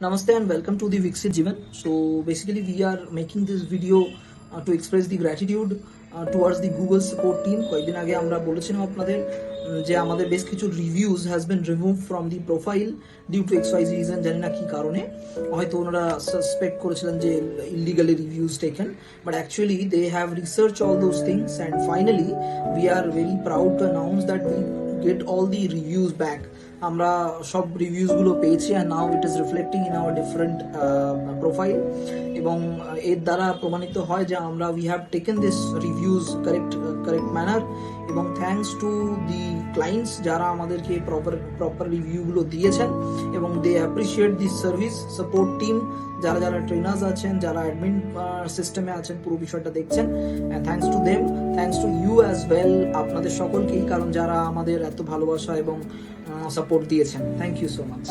Namaste and welcome to the Viksit Jivan. So basically we are making this video to express the gratitude towards the Google support team. কয়েকদিন আগে আমরা বলেছিলাম আপনাদের যে আমাদের বেশ কিছু reviews has been remove from the profile due to XYZ reason, জানি না কি কারণে। হয়তো ওনারা সাসপেক্ট করেছিলেন যে illegally reviews taken, but actually they have research all those things and finally we are very proud to announce that we get all the reviews back. আমরা সব রিভিউজগুলো পেয়েছি and now it is reflecting in our different profile, এবং এর দ্বারা প্রমাণিত হয় যে আমরা we have taken this reviews correct manner, এবং থ্যাঙ্কস টু দি ক্লায়েন্টস যারা আমাদেরকে প্রপার রিভিউগুলো দিয়েছেন, এবং they appreciate this service. Support team যারা যারা ট্রেনার্স আছেন, যারা অ্যাডমিন সিস্টেমে আছেন, পুরো বিষয়টা দেখছেন, thanks to them, thanks to you as well, আপনাদের সকলকেই, কারণ যারা আমাদের এত ভালোবাসা এবং সাপোর্ট দিয়েছেন। Thank you so much.